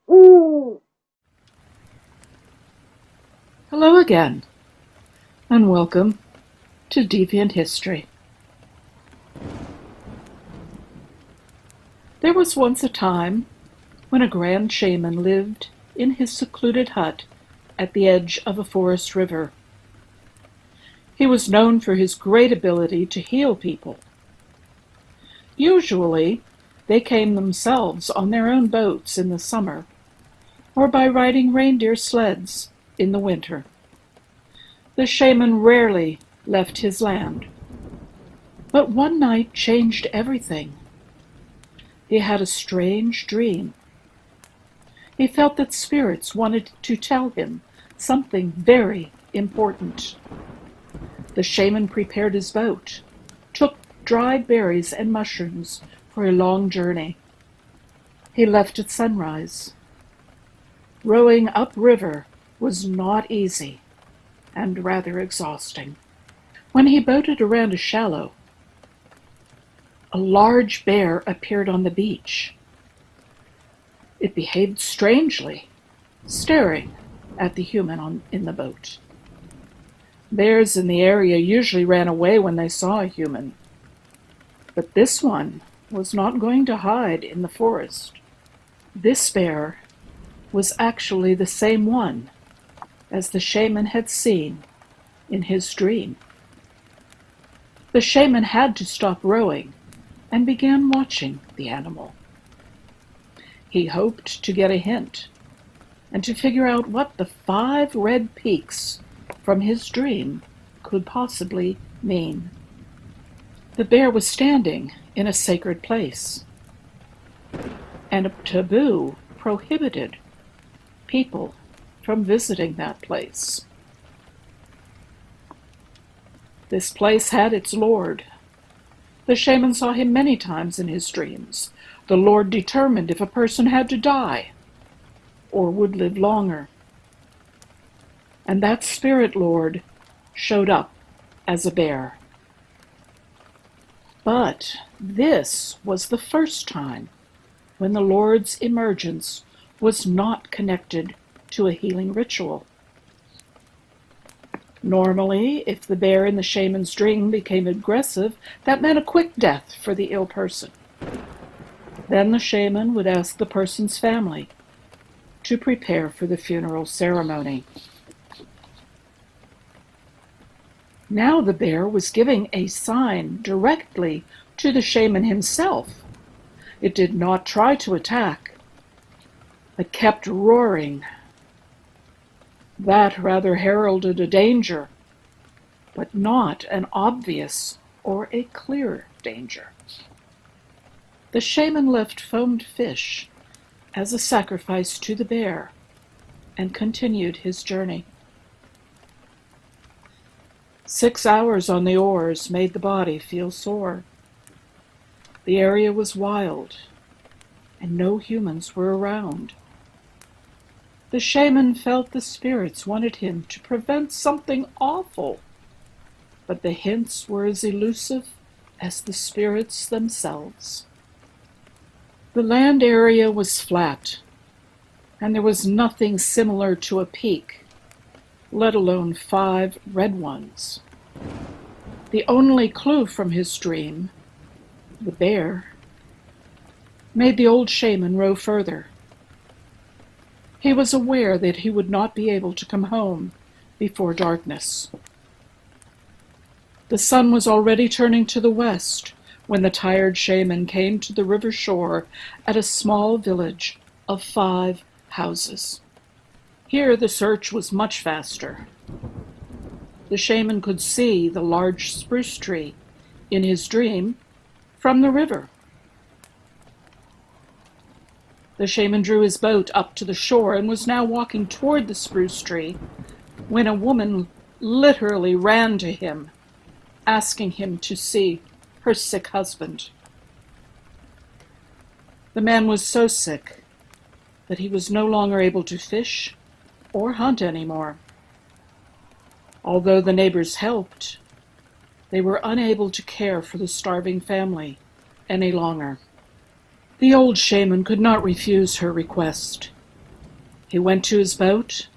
Hello again, and welcome to Deviant History. There was once a time when a grand shaman lived in his secluded hut at the edge of a forest river. He was known for his great ability to heal people. Usually, they came themselves on their own boats in the summer, or by riding reindeer sleds in the winter. The shaman rarely left his land, but one night changed everything. He had a strange dream. He felt that spirits wanted to tell him something very important. The shaman prepared his boat, took dried berries and mushrooms for a long journey. He left at sunrise. Rowing upriver was not easy and rather exhausting. When he boated around a shallow, a large bear appeared on the beach. It behaved strangely, staring at the human in the boat. Bears in the area usually ran away when they saw a human, but this one was not going to hide in the forest. This bear was actually the same one as the shaman had seen in his dream. The shaman had to stop rowing and began watching the animal. He hoped to get a hint and to figure out what the 5 red peaks from his dream could possibly mean. The bear was standing in a sacred place, and a taboo prohibited people from visiting that place. This place had its lord. The shaman saw him many times in his dreams. The Lord determined if a person had to die or would live longer. And that spirit lord showed up as a bear. But this was the first time when the Lord's emergence was not connected to a healing ritual. Normally, if the bear in the shaman's dream became aggressive, that meant a quick death for the ill person. Then the shaman would ask the person's family to prepare for the funeral ceremony. Now the bear was giving a sign directly to the shaman himself. It did not try to attack, but kept roaring. That rather heralded a danger, but not an obvious or a clear danger. The shaman left foamed fish as a sacrifice to the bear and continued his journey. 6 hours on the oars made the body feel sore. The area was wild, and no humans were around. The shaman felt the spirits wanted him to prevent something awful, but the hints were as elusive as the spirits themselves. The land area was flat, and there was nothing similar to a peak, let alone 5 red ones. The only clue from his dream, the bear, made the old shaman row further. He was aware that he would not be able to come home before darkness. The sun was already turning to the west when the tired shaman came to the river shore at a small village of 5 houses. Here the search was much faster. The shaman could see the large spruce tree in his dream from the river. The shaman drew his boat up to the shore and was now walking toward the spruce tree when a woman literally ran to him, asking him to see her sick husband. The man was so sick that he was no longer able to fish or hunt anymore. Although the neighbors helped, they were unable to care for the starving family any longer. The old shaman could not refuse her request. He went to his boat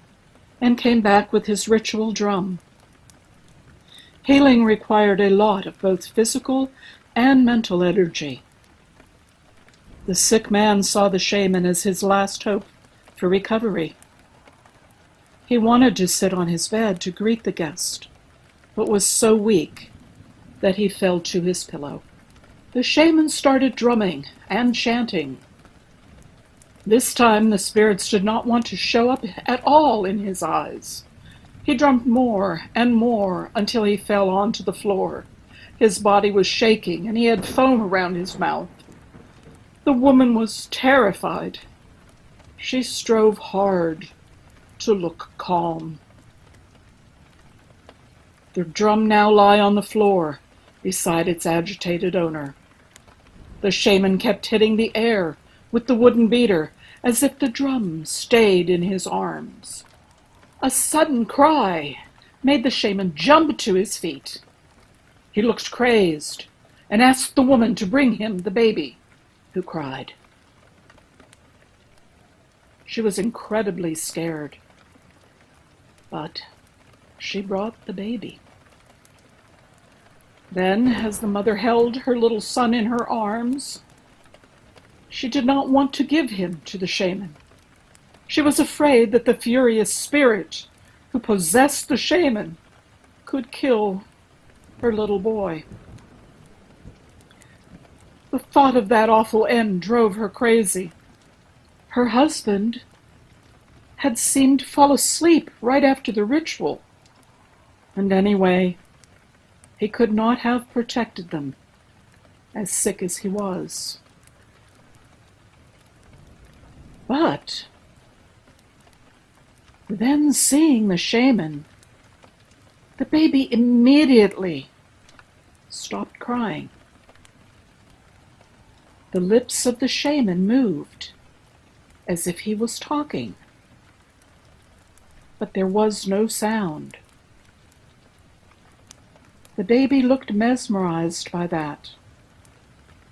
and came back with his ritual drum. Healing required a lot of both physical and mental energy. The sick man saw the shaman as his last hope for recovery. He wanted to sit on his bed to greet the guest, but was so weak that he fell to his pillow. The shaman started drumming and chanting. This time the spirits did not want to show up at all in his eyes. He drummed more and more until he fell onto the floor. His body was shaking and he had foam around his mouth. The woman was terrified. She strove hard to look calm. The drum now lay on the floor beside its agitated owner. The shaman kept hitting the air with the wooden beater as if the drum stayed in his arms. A sudden cry made the shaman jump to his feet. He looked crazed and asked the woman to bring him the baby, who cried. She was incredibly scared, but she brought the baby. Then, as the mother held her little son in her arms, she did not want to give him to the shaman. She was afraid that the furious spirit who possessed the shaman could kill her little boy. The thought of that awful end drove her crazy. Her husband had seemed to fall asleep right after the ritual. And anyway, he could not have protected them, as sick as he was. But then, seeing the shaman, the baby immediately stopped crying. The lips of the shaman moved, as if he was talking, but there was no sound. The baby looked mesmerized by that.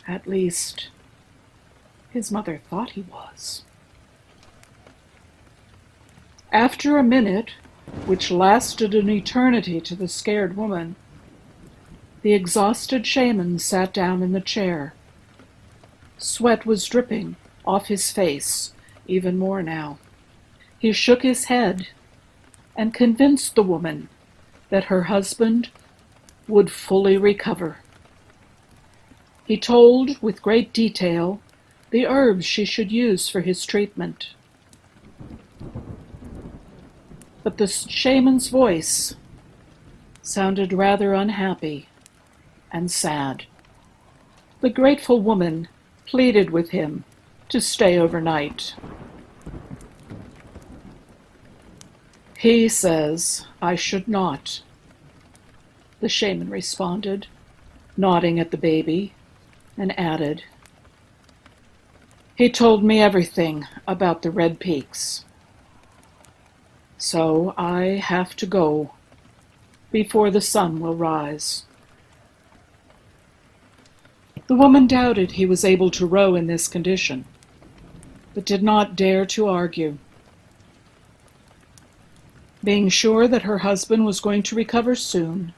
At least, his mother thought he was. After a minute, which lasted an eternity to the scared woman, the exhausted shaman sat down in the chair. Sweat was dripping off his face, even more now. He shook his head and convinced the woman that her husband would fully recover. He told with great detail the herbs she should use for his treatment. But the shaman's voice sounded rather unhappy and sad. The grateful woman pleaded with him to stay overnight. He says I should not, the shaman responded, nodding at the baby, and added, he told me everything about the Red Peaks. So I have to go before the sun will rise. The woman doubted he was able to row in this condition, but did not dare to argue. Being sure that her husband was going to recover soon,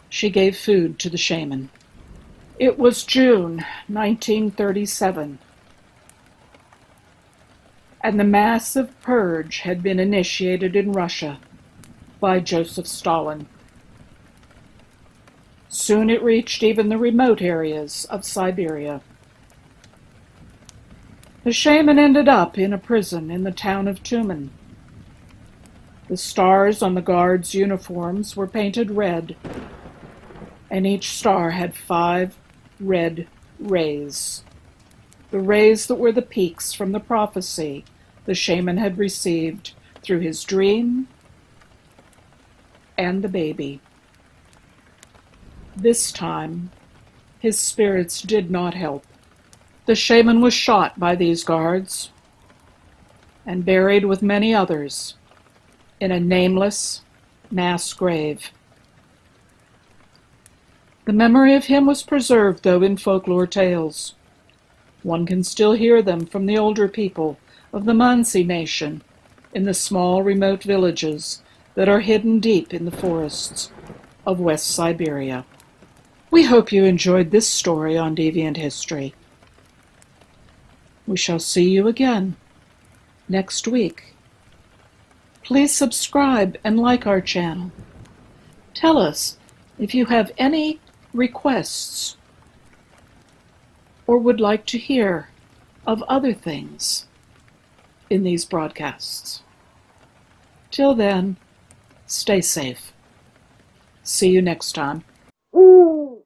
she gave food to the shaman. It was June 1937, and the massive purge had been initiated in Russia by Joseph Stalin. Soon it reached even the remote areas of Siberia. The shaman ended up in a prison in the town of Tumen. The stars on the guards' uniforms were painted red, and each star had 5 red rays. The rays that were the peaks from the prophecy the shaman had received through his dream and the baby. This time, his spirits did not help. The shaman was shot by these guards and buried with many others in a nameless mass grave. The memory of him was preserved, though, in folklore tales. One can still hear them from the older people of the Mansi nation in the small remote villages that are hidden deep in the forests of West Siberia. We hope you enjoyed this story on Deviant History. We shall see you again next week. Please subscribe and like our channel. Tell us if you have any requests or would like to hear of other things in these broadcasts. Till then, stay safe. See you next time. Ooh.